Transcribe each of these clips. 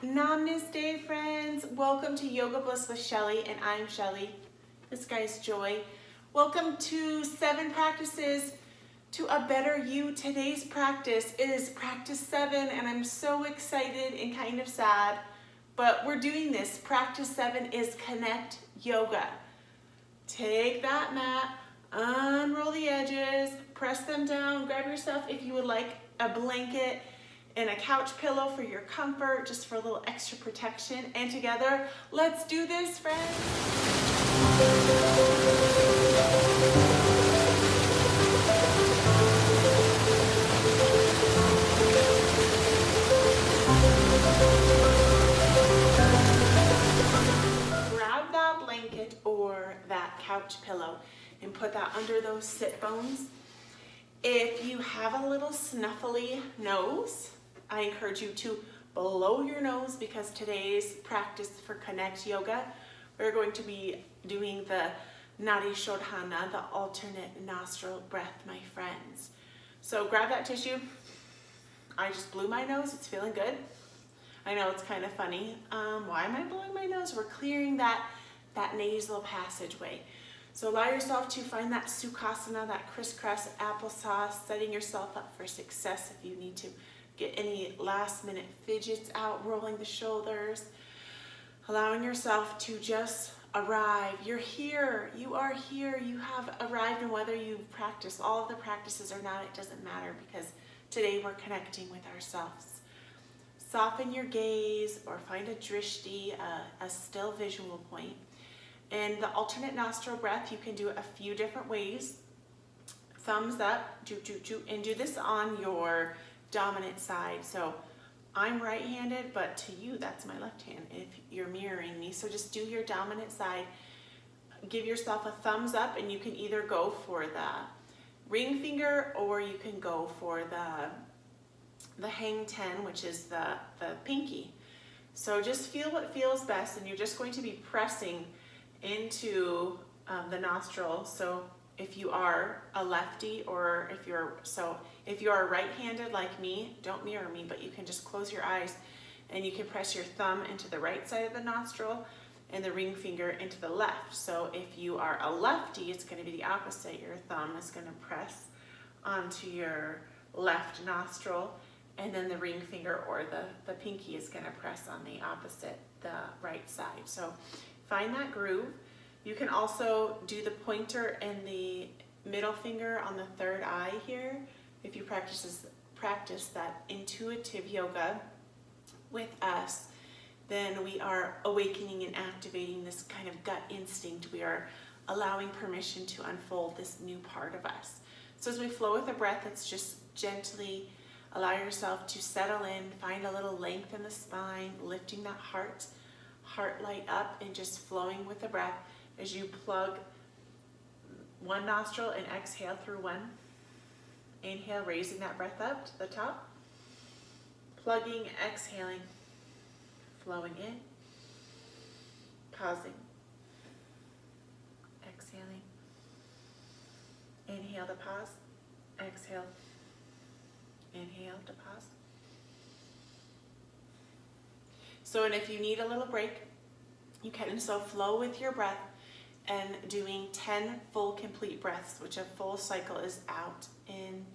Namaste friends, welcome to Yoga Bliss with Shelly, and I'm Shelly. This guy's Joy. Welcome to 7 practices to a better you. Today's practice is practice 7, and I'm so excited and kind of sad, but we're doing this. Practice 7 is Connect Yoga. Take that mat, unroll the edges, press them down, grab yourself if you would like a blanket and a couch pillow for your comfort, just for a little extra protection. And together, let's do this, friends. Grab that blanket or that couch pillow and put that under those sit bones. If you have a little snuffly nose, I encourage you to blow your nose, because today's practice for Connect Yoga, we're going to be doing the Nadi Shodhana, the alternate nostril breath, my friends. So grab that tissue. I just blew my nose, it's feeling good. I know it's kind of funny. Why am I blowing my nose? We're clearing that nasal passageway. So allow yourself to find that Sukhasana, that crisscross applesauce, setting yourself up for success if you need to get any last minute fidgets out, rolling the shoulders, allowing yourself to just arrive. You're here, you are here, you have arrived, and whether you practice all of the practices or not, it doesn't matter, because today we're connecting with ourselves. Soften your gaze or find a drishti, a still visual point. And the alternate nostril breath, you can do it a few different ways. Thumbs up, and do this on your dominant side. So I'm right-handed, but to you, that's my left hand if you're mirroring me. So just do your dominant side. Give yourself a thumbs up, and you can either go for the ring finger or you can go for the hang 10, which is the pinky. So just feel what feels best, and you're just going to be pressing into the nostril. So if you are a lefty, or if you are right-handed like me, don't mirror me, but you can just close your eyes and you can press your thumb into the right side of the nostril and the ring finger into the left. So if you are a lefty, it's going to be the opposite. Your thumb is going to press onto your left nostril, and then the ring finger or the pinky is going to press on the opposite, the right side. So find that groove. You can also do the pointer and the middle finger on the third eye here. If you practice that intuitive yoga with us, then we are awakening and activating this kind of gut instinct. We are allowing permission to unfold this new part of us. So as we flow with the breath, it's just gently allow yourself to settle in, find a little length in the spine, lifting that heart light up, and just flowing with the breath as you plug one nostril and exhale through one. Inhale, raising that breath up to the top. Plugging, exhaling, flowing in, pausing, exhaling. Inhale to pause, exhale, inhale to pause. So, and if you need a little break, you can so flow with your breath and doing 10 full complete breaths, which a full cycle is out, in,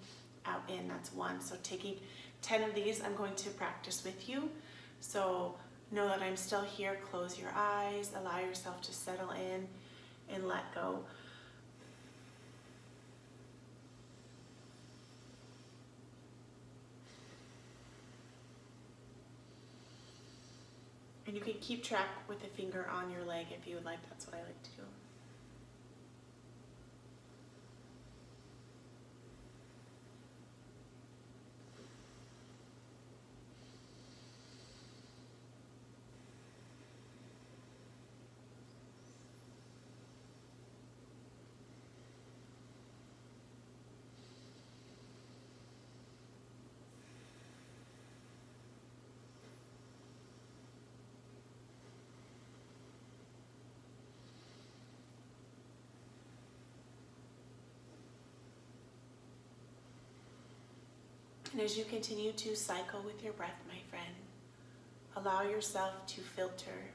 that's 1. So taking 10 of these, I'm going to practice with you. So know that I'm still here. Close your eyes, allow yourself to settle in and let go. And you can keep track with the finger on your leg if you would like. That's what I like to do. And as you continue to cycle with your breath, my friend, Allow yourself to filter,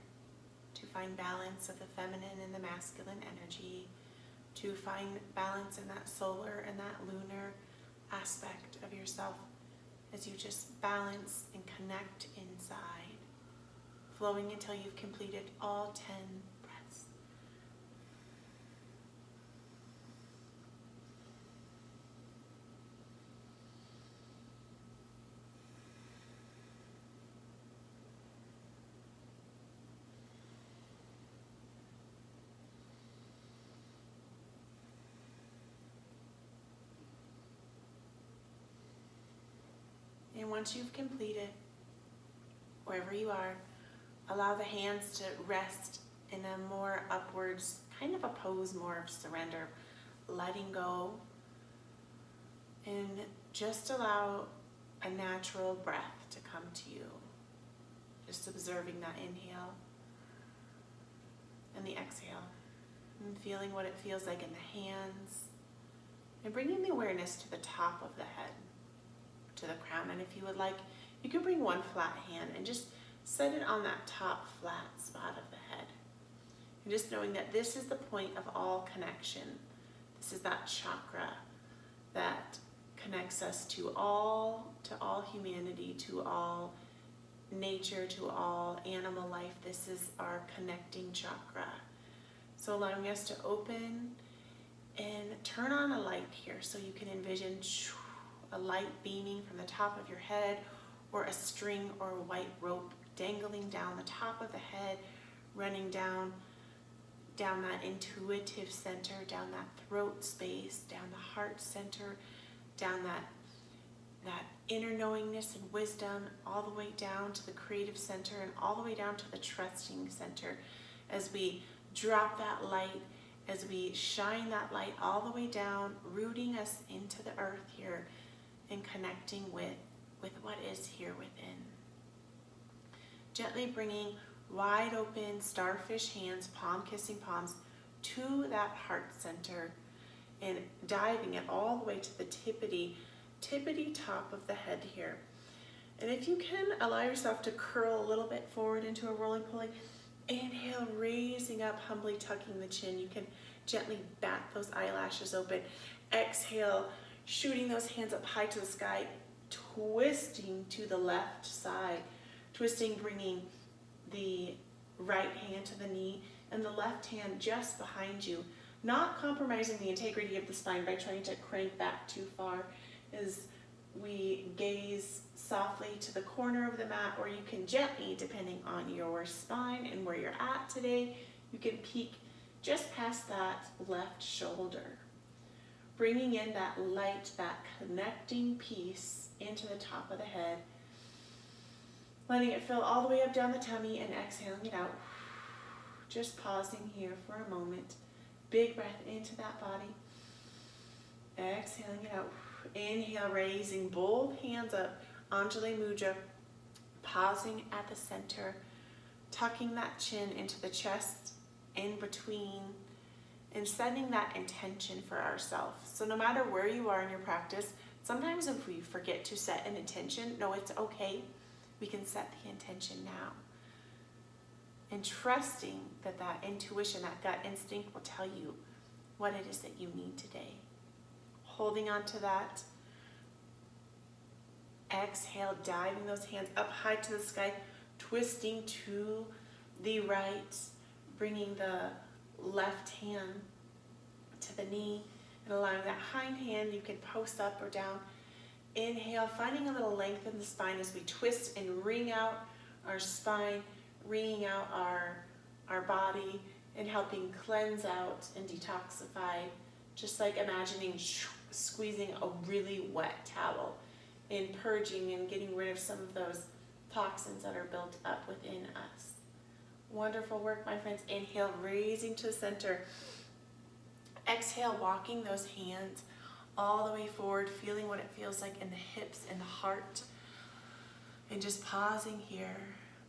to find balance of the feminine and the masculine energy, to find balance in that solar and that lunar aspect of yourself as you just balance and connect inside, flowing until you've completed all 10 breaths. And once you've completed, wherever you are, allow the hands to rest in a more upwards, kind of a pose, more of surrender, letting go, and just allow a natural breath to come to you. Just observing that inhale and the exhale, and feeling what it feels like in the hands, and bringing the awareness to the top of the head, to the crown. And if you would like, you could bring one flat hand and just set it on that top flat spot of the head. And just knowing that this is the point of all connection. This is that chakra that connects us to all humanity, to all nature, to all animal life. This is our connecting chakra. So allowing us to open and turn on a light here, so you can envision a light beaming from the top of your head, or a string or a white rope dangling down the top of the head, running down that intuitive center, down that throat space, down the heart center, down that inner knowingness and wisdom, all the way down to the creative center, and all the way down to the trusting center. As we drop that light, as we shine that light all the way down, rooting us into the earth here, and connecting with what is here within. Gently bringing wide open starfish hands, palm kissing palms, to that heart center, and diving it all the way to the tippity top of the head here. And if you can, allow yourself to curl a little bit forward into a rolling pulley. Inhale, raising up, humbly tucking the chin. You can gently bat those eyelashes open. Exhale, shooting those hands up high to the sky, twisting to the left side. Twisting, bringing the right hand to the knee and the left hand just behind you. Not compromising the integrity of the spine by trying to crank back too far, as we gaze softly to the corner of the mat, or you can gently, depending on your spine and where you're at today, you can peek just past that left shoulder. Bringing in that light, that connecting piece into the top of the head. Letting it fill all the way up down the tummy and exhaling it out. Just pausing here for a moment. Big breath into that body. Exhaling it out. Inhale, raising both hands up. Anjali Mudra. Pausing at the center. Tucking that chin into the chest, in between, and setting that intention for ourselves. So no matter where you are in your practice, sometimes if we forget to set an intention, no, it's okay. We can set the intention now. And trusting that that intuition, that gut instinct will tell you what it is that you need today. Holding on to that. Exhale, diving those hands up high to the sky, twisting to the right, bringing the left hand to the knee, and allowing that hind hand, you can post up or down. Inhale, finding a little length in the spine as we twist and wring out our spine, wringing out our body, and helping cleanse out and detoxify, just like imagining squeezing a really wet towel and purging and getting rid of some of those toxins that are built up within us. Wonderful work, my friends. Inhale, raising to the center. Exhale, walking those hands all the way forward, feeling what it feels like in the hips and the heart. And just pausing here.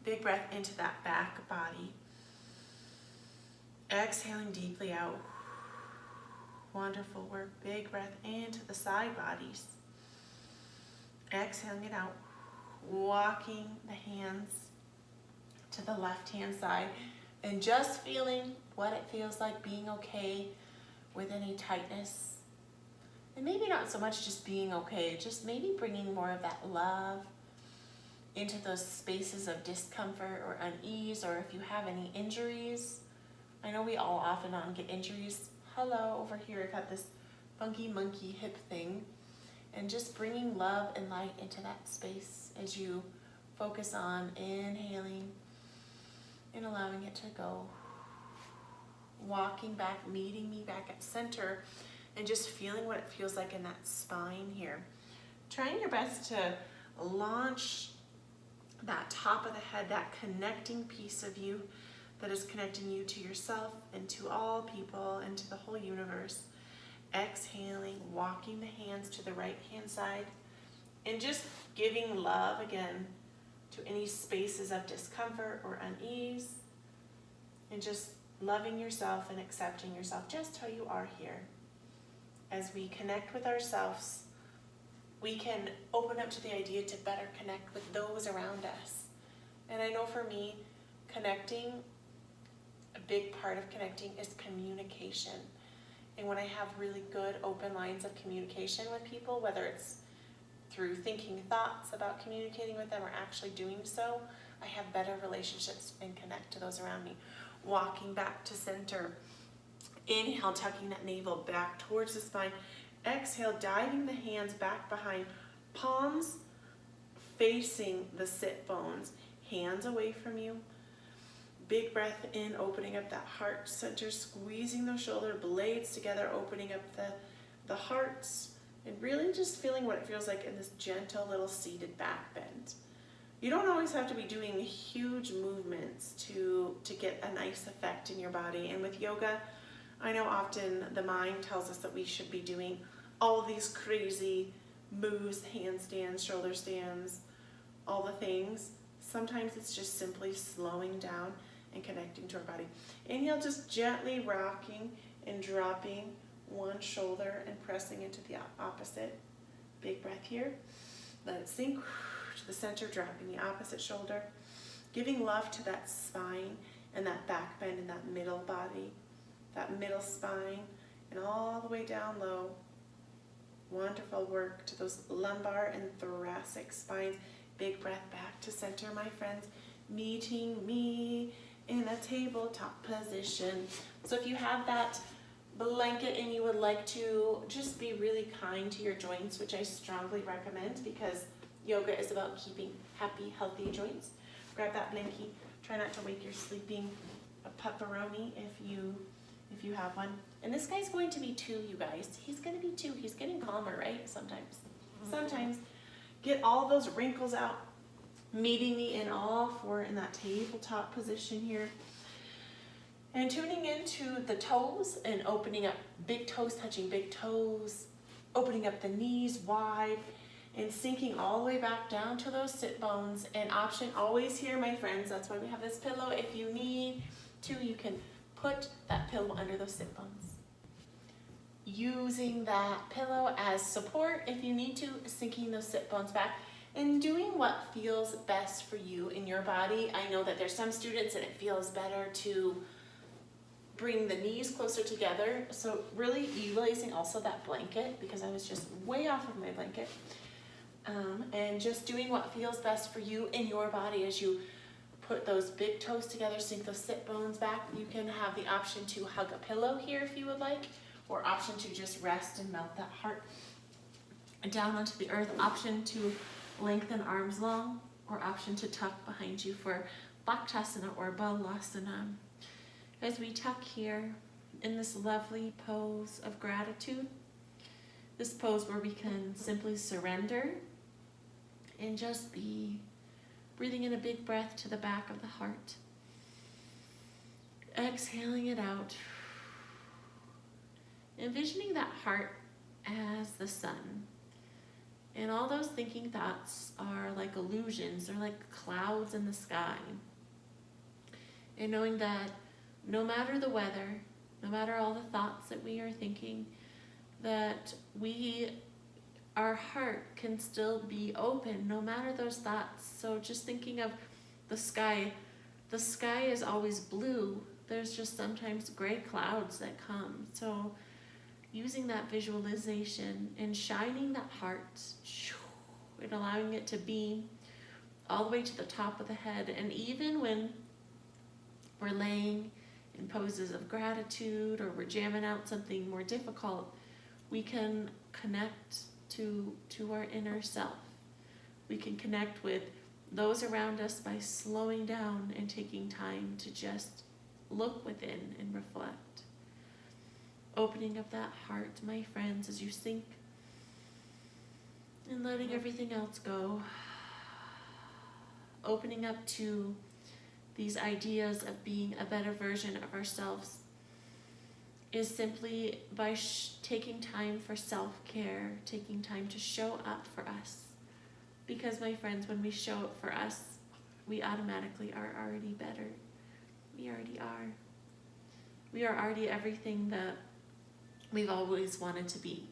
Big breath into that back body. Exhaling deeply out. Wonderful work. Big breath into the side bodies. Exhaling it out. Walking the hands to the left-hand side, and just feeling what it feels like being okay with any tightness. And maybe not so much just being okay, just maybe bringing more of that love into those spaces of discomfort or unease, or if you have any injuries. I know we all off and on get injuries. Hello, over here I've got this funky monkey hip thing. And just bringing love and light into that space as you focus on inhaling and allowing it to go. Walking back, meeting me back at center, and just feeling what it feels like in that spine here. Trying your best to launch that top of the head, that connecting piece of you that is connecting you to yourself and to all people and to the whole universe. Exhaling, walking the hands to the right hand side, and just giving love again to any spaces of discomfort or unease, and just loving yourself and accepting yourself just how you are here. As we connect with ourselves, we can open up to the idea to better connect with those around us. And I know for me, connecting, a big part of connecting is communication. And when I have really good open lines of communication with people, whether it's through thinking thoughts about communicating with them or actually doing so, I have better relationships and connect to those around me. Walking back to center. Inhale, tucking that navel back towards the spine. Exhale, diving the hands back behind. Palms facing the sit bones. Hands away from you. Big breath in, opening up that heart center, squeezing those shoulder blades together, opening up the hearts, and really just feeling what it feels like in this gentle little seated back bend. You don't always have to be doing huge movements to get a nice effect in your body. And with yoga, I know often the mind tells us that we should be doing all these crazy moves, handstands, shoulder stands, all the things. Sometimes it's just simply slowing down and connecting to our body. Inhale, just gently rocking and dropping one shoulder and pressing into the opposite. Big breath here. Let it sink to the center, dropping the opposite shoulder. Giving love to that spine and that back bend and that middle body, that middle spine, and all the way down low. Wonderful work to those lumbar and thoracic spines. Big breath back to center, my friends. Meeting me in a tabletop position. So if you have that blanket and you would like to just be really kind to your joints, which I strongly recommend because yoga is about keeping happy, healthy joints, grab that blankie. Try not to wake your sleeping pepperoni if you have one. And this guy's going to be 2, you guys. He's going to be 2. He's getting calmer, right? Sometimes. Get all those wrinkles out. Meeting me in all 4 in that tabletop position here. And tuning into the toes and opening up big toes, touching big toes, opening up the knees wide and sinking all the way back down to those sit bones. And option always here, my friends. That's why we have this pillow. If you need to, you can put that pillow under those sit bones. Using that pillow as support if you need to, sinking those sit bones back. And doing what feels best for you in your body. I know that there's some students and it feels better to bring the knees closer together. So really utilizing also that blanket, because I was just way off of my blanket. And just doing what feels best for you in your body as you put those big toes together, sink those sit bones back. You can have the option to hug a pillow here if you would like, or option to just rest and melt that heart down onto the earth. Option to lengthen arms long, or option to tuck behind you for Bhaktasana or Balasana. As we tuck here in this lovely pose of gratitude, this pose where we can simply surrender and just be breathing in a big breath to the back of the heart. Exhaling it out. Envisioning that heart as the sun. And all those thinking thoughts are like illusions, they're like clouds in the sky. And knowing that no matter the weather, no matter all the thoughts that we are thinking, that our heart can still be open no matter those thoughts. So just thinking of the sky the sky is always blue. There's just sometimes gray clouds that come. So using that visualization and shining that heart and allowing it to beam all the way to the top of the head. And even when we're laying in poses of gratitude or we're jamming out something more difficult, we can connect to our inner self. We can connect with those around us by slowing down and taking time to just look within and reflect. Opening up that heart, my friends, as you sink and letting everything else go. Opening up to these ideas of being a better version of ourselves is simply by taking time for self-care, taking time to show up for us. Because, my friends, when we show up for us, we automatically are already better. We already are. We are already everything that we've always wanted to be.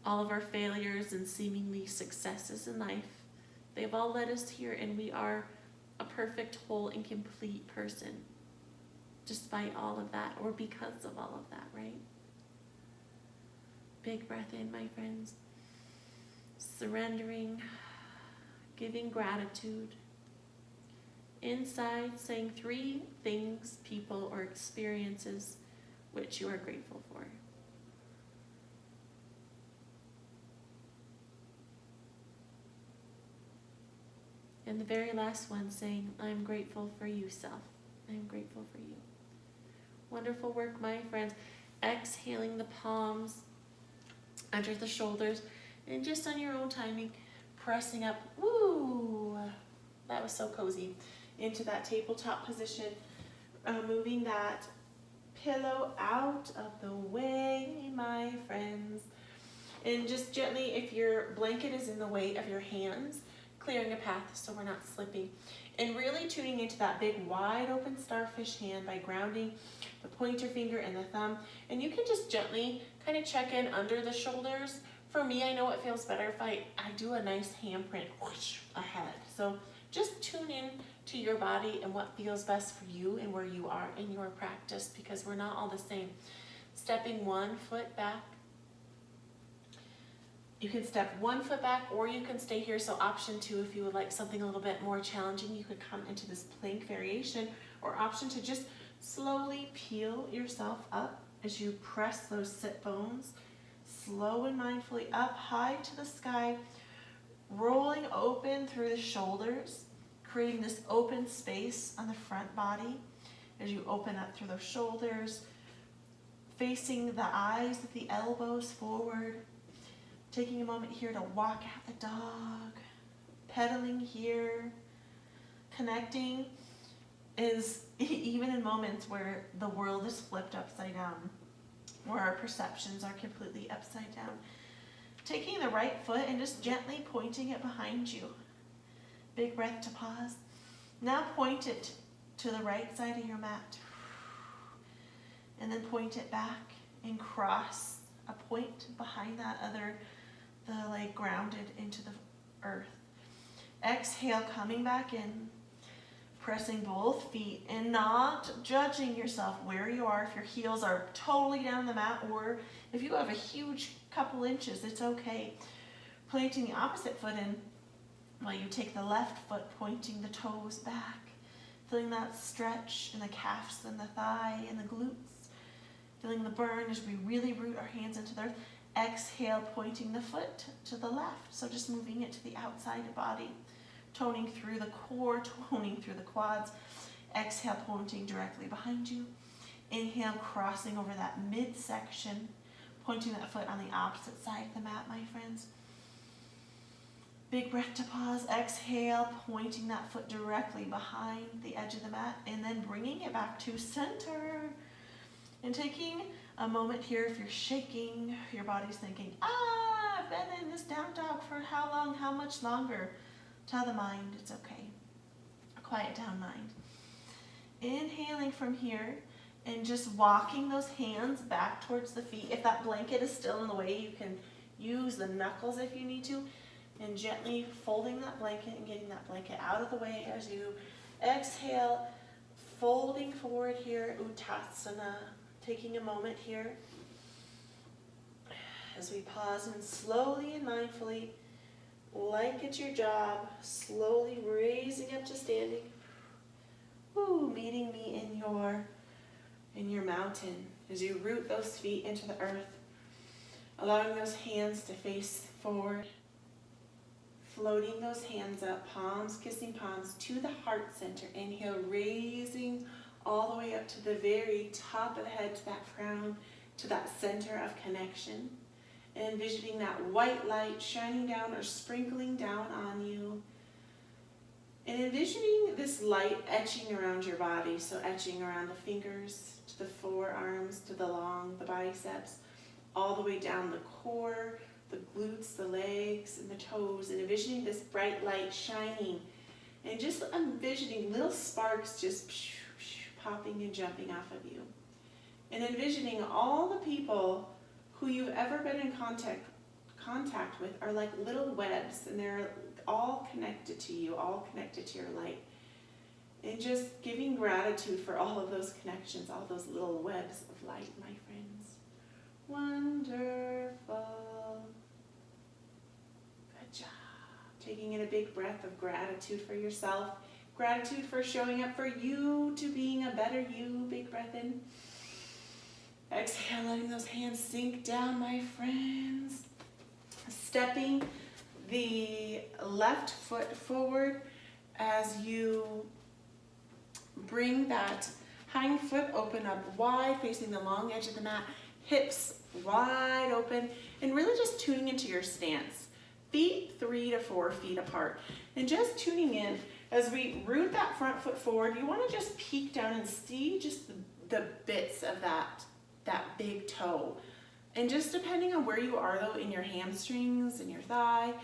All of our failures and seemingly successes in life, they've all led us here, and we are a perfect, whole, and complete person. Despite all of that, or because of all of that, right? Big breath in, my friends. Surrendering, giving gratitude. Inside, saying 3 things, people, or experiences which you are grateful for. And the very last one, saying, I'm grateful for you, self. I'm grateful for you. Wonderful work, my friends. Exhaling the palms under the shoulders, and just on your own timing, pressing up, woo, that was so cozy, into that tabletop position, moving that pillow out of the way, my friends, and just gently, if your blanket is in the way of your hands, clearing a path so we're not slipping, and really tuning into that big wide open starfish hand by grounding the pointer finger and the thumb. And you can just gently kind of check in under the shoulders. For me, I know it feels better if I do a nice handprint ahead. So just tune in to your body and what feels best for you and where you are in your practice, because we're not all the same. Stepping 1 foot back. You can step 1 foot back, or you can stay here. So option 2, if you would like something a little bit more challenging, you could come into this plank variation, or option to just slowly peel yourself up as you press those sit bones, slow and mindfully up high to the sky, rolling open through the shoulders, creating this open space on the front body as you open up through those shoulders, facing the eyes with the elbows forward. Taking a moment here to walk out the dog, pedaling here, connecting is even in moments where the world is flipped upside down, where our perceptions are completely upside down. Taking the right foot and just gently pointing it behind you. Big breath to pause. Now point it to the right side of your mat. And then point it back and cross a point behind that other, the leg grounded into the earth. Exhale, coming back in, pressing both feet and not judging yourself where you are. If your heels are totally down the mat, or if you have a huge couple inches, it's okay. Planting the opposite foot in while you take the left foot, pointing the toes back, feeling that stretch in the calves and the thigh and the glutes, feeling the burn as we really root our hands into the earth. Exhale, pointing the foot to the left. So just moving it to the outside of the body, toning through the core, toning through the quads. Exhale, pointing directly behind you. Inhale, crossing over that midsection, pointing that foot on the opposite side of the mat, my friends. Big breath to pause. Exhale, pointing that foot directly behind the edge of the mat, and then bringing it back to center. And taking a moment here, if you're shaking, your body's thinking, I've been in this down dog for how long, how much longer? Tell the mind it's okay. Quiet down, mind. Inhaling from here and just walking those hands back towards the feet. If that blanket is still in the way, you can use the knuckles if you need to, and gently folding that blanket and getting that blanket out of the way as you exhale, folding forward here, Uttasana. Taking a moment here as we pause and slowly and mindfully, like it's your job, slowly raising up to standing. Woo, meeting me in your mountain as you root those feet into the earth, allowing those hands to face forward, floating those hands up, palms kissing palms to the heart center. Inhale, raising all the way up to the very top of the head, to that crown, to that center of connection. And envisioning that white light shining down or sprinkling down on you. And envisioning this light etching around your body, so etching around the fingers, to the forearms, to the biceps, all the way down the core, the glutes, the legs, and the toes, and envisioning this bright light shining, and just envisioning little sparks just popping and jumping off of you. And envisioning all the people who you've ever been in contact with are like little webs, and they're all connected to you, all connected to your light. And just giving gratitude for all of those connections, all those little webs of light, my friends. Wonderful. Good job. Taking in a big breath of gratitude for yourself. Gratitude for showing up for you, to being a better you. Big breath in. Exhale, letting those hands sink down, my friends. Stepping the left foot forward as you bring that hind foot open up wide, facing the long edge of the mat, hips wide open, and really just tuning into your stance. Feet 3 to 4 feet apart. And just tuning in as we root that front foot forward. You want to just peek down and see just the bits of that big toe. And just depending on where you are though, in your hamstrings and your thigh,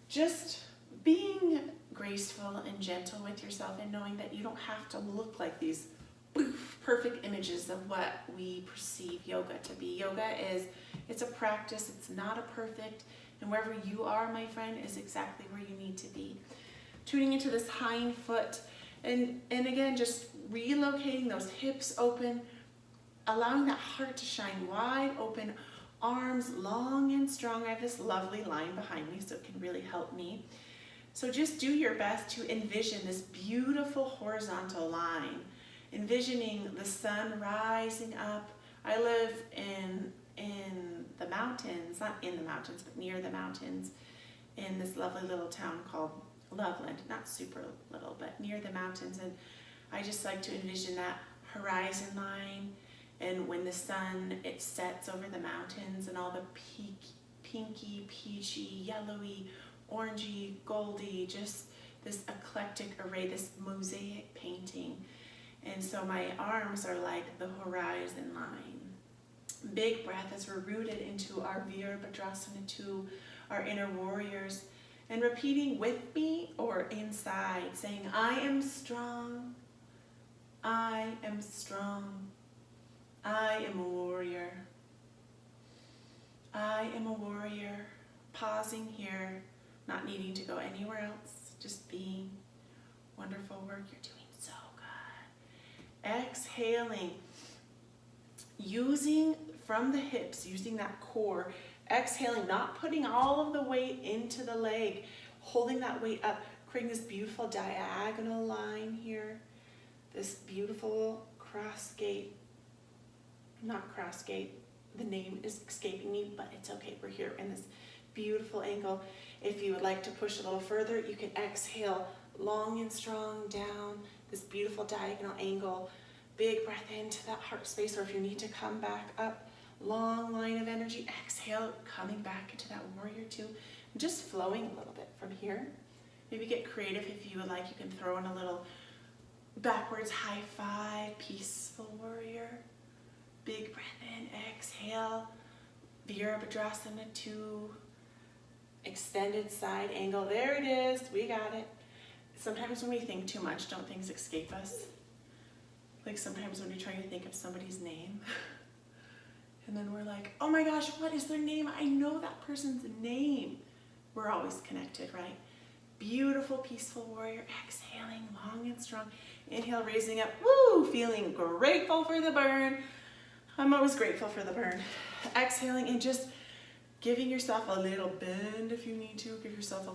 just being graceful and gentle with yourself, and knowing that you don't have to look like these perfect images of what we perceive yoga to be. Yoga it's a practice, it's not a perfect, and wherever you are, my friend, is exactly where you need to be. Tuning into this hind foot, and again, just relocating those hips open, allowing that heart to shine wide open, arms long and strong. I have this lovely line behind me, so it can really help me. So just do your best to envision this beautiful horizontal line, envisioning the sun rising up. I live in the mountains, not in the mountains, but near the mountains, in this lovely little town called Loveland. Not super little, but near the mountains. And I just like to envision that horizon line, and when the sun, it sets over the mountains, and all the pinky, peachy, yellowy, orangey, goldy, just this eclectic array, this mosaic painting. And so my arms are like the horizon line. Big breath as we're rooted into our Virabhadrasana 2, our inner warriors, and repeating with me or inside, saying, I am strong, I am strong, I am a warrior, I am a warrior. Pausing here, not needing to go anywhere else, just being. Wonderful work, you're doing so good. Exhaling, using from the hips, using that core. Exhaling, not putting all of the weight into the leg, holding that weight up, creating this beautiful diagonal line here, this beautiful cross gate. Not cross gate, the name is escaping me, but it's okay, we're here in this beautiful angle. If you would like to push a little further, you can exhale long and strong down this beautiful diagonal angle. Big breath into that heart space, or if you need to come back up, long line of energy. Exhale, coming back into that warrior 2. Just flowing a little bit from here. Maybe get creative if you would like. You can throw in a little backwards high five, peaceful warrior. Big breath in, exhale, Virabhadrasana 2, extended side angle. There it is, we got it. Sometimes when we think too much, don't things escape us? Like sometimes when you're trying to think of somebody's name, and then we're like, oh my gosh, what is their name? I know that person's name. We're always connected, right? Beautiful, peaceful warrior, exhaling long and strong. Inhale, raising up, woo, feeling grateful for the burn. I'm always grateful for the burn. Exhaling and just giving yourself a little bend if you need to. Give yourself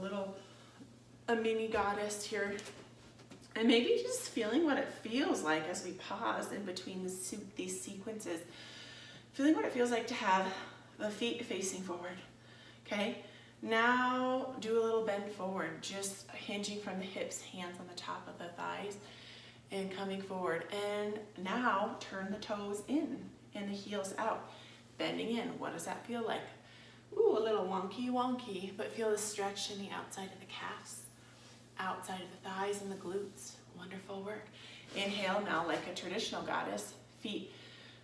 a mini goddess here. And maybe just feeling what it feels like as we pause in between these sequences. Feeling what it feels like to have the feet facing forward, okay? Now do a little bend forward, just hinging from the hips, hands on the top of the thighs, and coming forward. And now turn the toes in and the heels out, bending in. What does that feel like? Ooh, a little wonky, but feel the stretch in the outside of the calves, outside of the thighs and the glutes. Wonderful work. Inhale now like a traditional goddess, feet,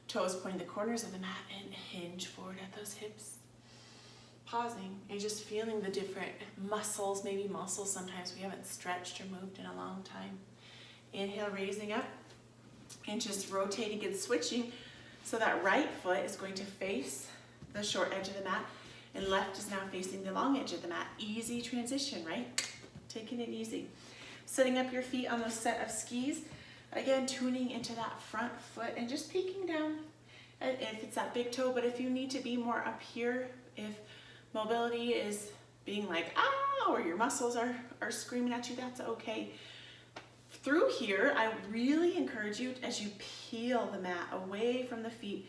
toes pointing the corners of the mat, and hinge forward at those hips. Pausing and just feeling the different muscles, maybe muscles sometimes we haven't stretched or moved in a long time. Inhale, raising up and just rotating and switching so that right foot is going to face the short edge of the mat and left is now facing the long edge of the mat. Easy transition, right? Taking it easy. Setting up your feet on the set of skis. Again, tuning into that front foot and just peeking down. If it's that big toe, but if you need to be more up here, if mobility is being like, ah, or your muscles are screaming at you, that's okay. Through here, I really encourage you, as you peel the mat away from the feet,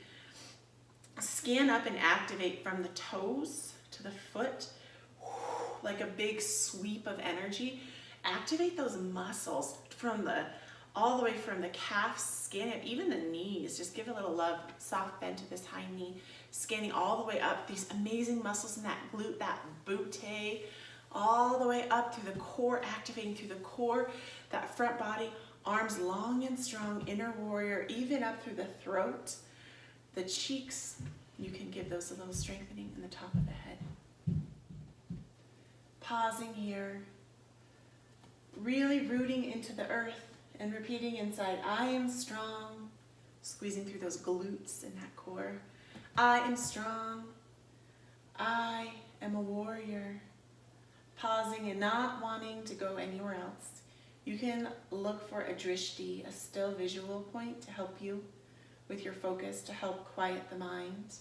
scan up and activate from the toes to the foot, like a big sweep of energy. Activate those muscles all the way from the calves, scanning up, even the knees. Just give a little love, soft bend to this high knee, scanning all the way up, these amazing muscles in that glute, that butte, all the way up through the core, activating through the core, that front body, arms long and strong, inner warrior, even up through the throat, the cheeks. You can give those a little strengthening in the top of the head. Pausing here, really rooting into the earth and repeating inside, I am strong, squeezing through those glutes in that core. I am strong. I am a warrior. Pausing and not wanting to go anywhere else. You can look for a drishti, a still visual point, to help you with your focus, to help quiet the mind,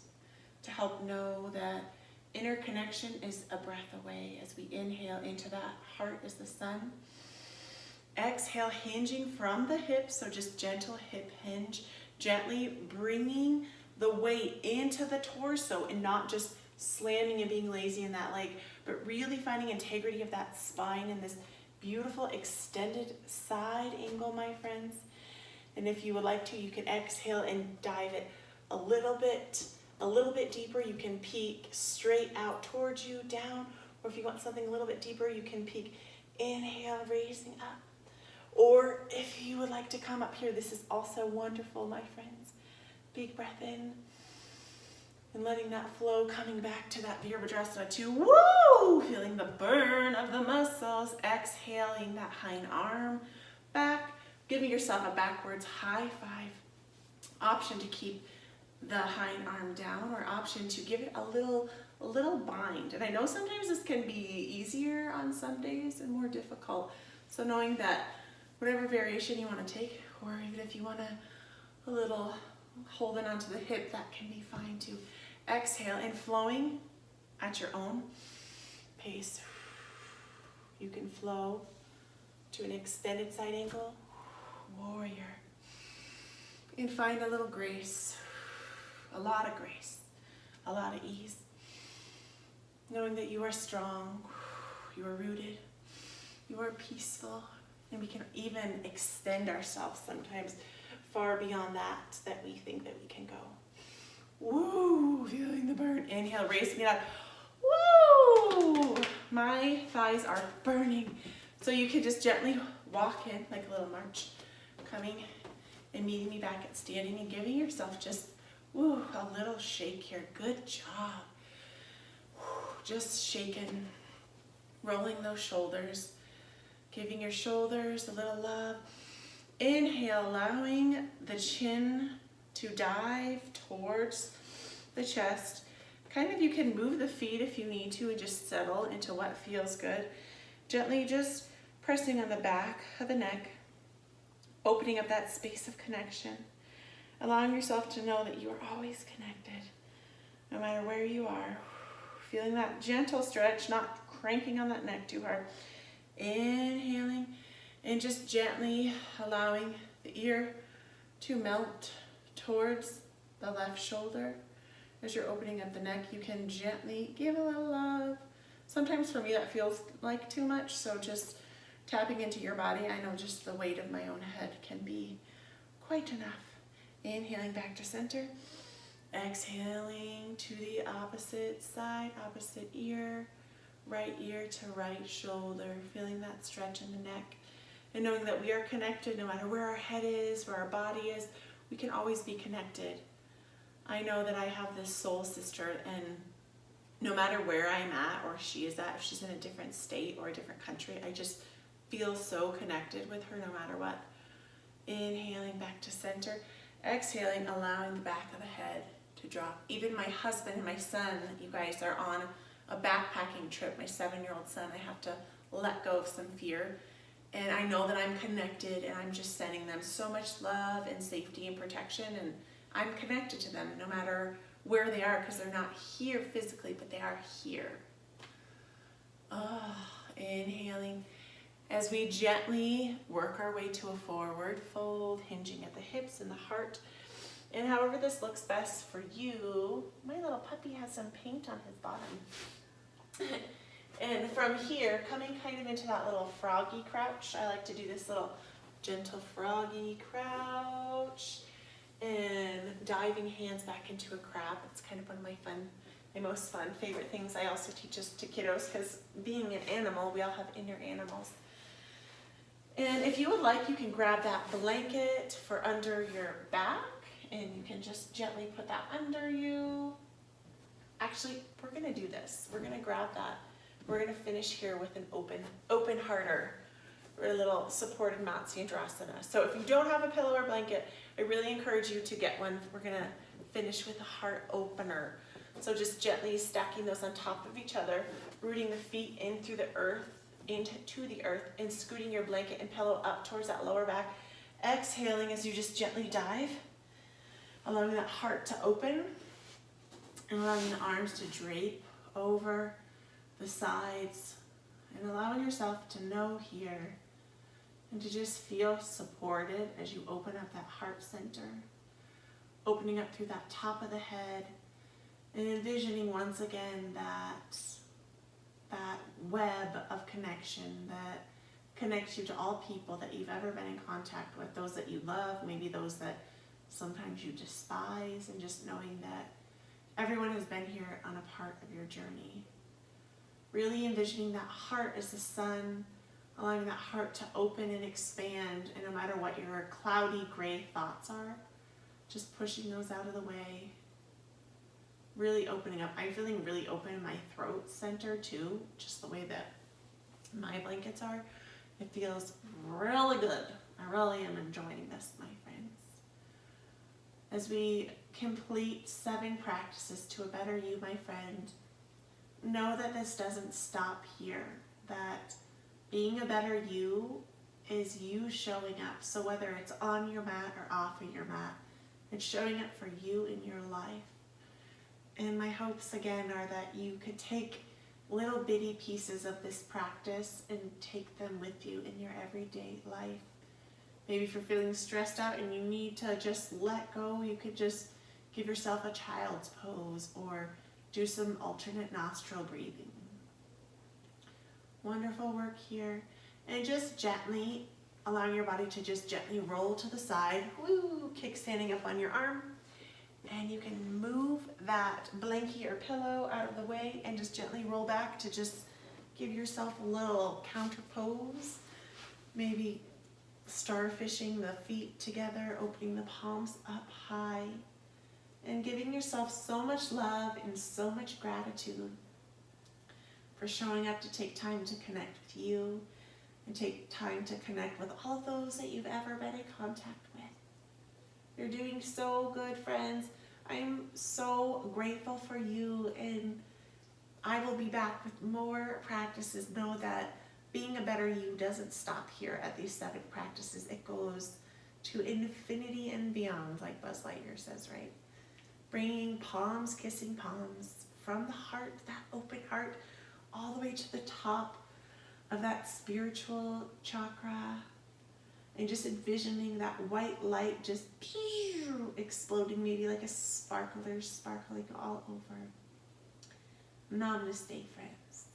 to help know that inner connection is a breath away as we inhale into that heart as the sun. Exhale, hinging from the hips, so just gentle hip hinge, gently bringing the weight into the torso and not just slamming and being lazy in that leg, but really finding integrity of that spine in this beautiful extended side angle, my friends. And if you would like to, you can exhale and dive it a little bit deeper. You can peek straight out towards you, down, or if you want something a little bit deeper, you can peek, inhale, raising up. Or if you would like to come up here, this is also wonderful, my friends. Big breath in and letting that flow, coming back to that Virabhadrasana 2. Woo! Feeling the burn of the muscles. Exhaling that hind arm back, giving yourself a backwards high five. Option to keep the hind arm down, or option to give it a little bind. And I know sometimes this can be easier on some days and more difficult. So knowing that whatever variation you want to take, or even if you want a little holding onto the hip, that can be fine too. Exhale and flowing at your own pace. You can flow to an extended side angle, warrior, and find a little grace, a lot of grace, a lot of ease. Knowing that you are strong, you are rooted, you are peaceful, and we can even extend ourselves sometimes far beyond that we think that we can go. Woo, feeling the burn. Inhale, raising it up. Woo! My thighs are burning. So you can just gently walk in like a little march, coming and meeting me back at standing and giving yourself just, woo, a little shake here. Good job. Woo, just shaking, rolling those shoulders, giving your shoulders a little love. Inhale, allowing the chin to dive towards the chest. Kind of, you can move the feet if you need to and just settle into what feels good. Gently just pressing on the back of the neck, opening up that space of connection, allowing yourself to know that you are always connected, no matter where you are. Feeling that gentle stretch, not cranking on that neck too hard. Inhaling and just gently allowing the ear to melt towards the left shoulder. As you're opening up the neck, you can gently give a little love. Sometimes for me that feels like too much, so just tapping into your body. I know just the weight of my own head can be quite enough. Inhaling back to center. Exhaling to the opposite side, opposite ear, right ear to right shoulder. Feeling that stretch in the neck. And knowing that we are connected no matter where our head is, where our body is, we can always be connected. I know that I have this soul sister, and no matter where I'm at or she is at, if she's in a different state or a different country, I just feel so connected with her no matter what. Inhaling back to center. Exhaling, allowing the back of the head to drop. Even my husband and my son, you guys, are on a backpacking trip. My 7-year-old son, I have to let go of some fear. And I know that I'm connected, and I'm just sending them so much love and safety and protection, and I'm connected to them no matter where they are, because they're not here physically, but they are here. Inhaling as we gently work our way to a forward fold, hinging at the hips and the heart. And however this looks best for you. My little puppy has some paint on his bottom. And from here, coming kind of into that little froggy crouch. I like to do this little gentle froggy crouch. And diving hands back into a crab. It's kind of one of my most fun favorite things I also teach us to kiddos, because being an animal, we all have inner animals. And if you would like, you can grab that blanket for under your back, and you can just gently put that under you. Actually, we're gonna do this. We're gonna grab that. We're gonna finish here with an open hearter, or a little supported Matsyendrasana. So if you don't have a pillow or blanket, I really encourage you to get one. We're gonna finish with a heart opener. So just gently stacking those on top of each other, rooting the feet in through the earth, into the earth, and scooting your blanket and pillow up towards that lower back. Exhaling as you just gently dive, allowing that heart to open, and allowing the arms to drape over the sides, and allowing yourself to know here, and to just feel supported as you open up that heart center, opening up through that top of the head, and envisioning once again that web of connection that connects you to all people that you've ever been in contact with, those that you love, maybe those that sometimes you despise, and just knowing that everyone has been here on a part of your journey. Really envisioning that heart as the sun, allowing that heart to open and expand, and no matter what your cloudy gray thoughts are, just pushing those out of the way. Really opening up. I'm feeling really open in my throat center too, just the way that my blankets are. It feels really good. I really am enjoying this, my friends. As we complete 7 practices to a better you, my friend, know that this doesn't stop here. That being a better you is you showing up. So whether it's on your mat or off of your mat, it's showing up for you in your life. And my hopes again are that you could take little bitty pieces of this practice and take them with you in your everyday life. Maybe if you're feeling stressed out and you need to just let go, you could just give yourself a child's pose or do some alternate nostril breathing. Wonderful work here. And just gently allowing your body to just gently roll to the side. Woo! Kickstanding up on your arm. And you can move that blankie or pillow out of the way and just gently roll back to just give yourself a little counter pose. Maybe starfishing the feet together, opening the palms up high, and giving yourself so much love and so much gratitude for showing up to take time to connect with you and take time to connect with all those that you've ever been in contact with. You're doing so good, friends. I'm so grateful for you, and I will be back with more practices. Know that being a better you doesn't stop here at these 7 practices. It goes to infinity and beyond, like Buzz Lightyear says, right? Bringing palms, kissing palms from the heart, that open heart, all the way to the top of that spiritual chakra, and just envisioning that white light just exploding, maybe like a sparkler sparkling all over. Namaste, friends.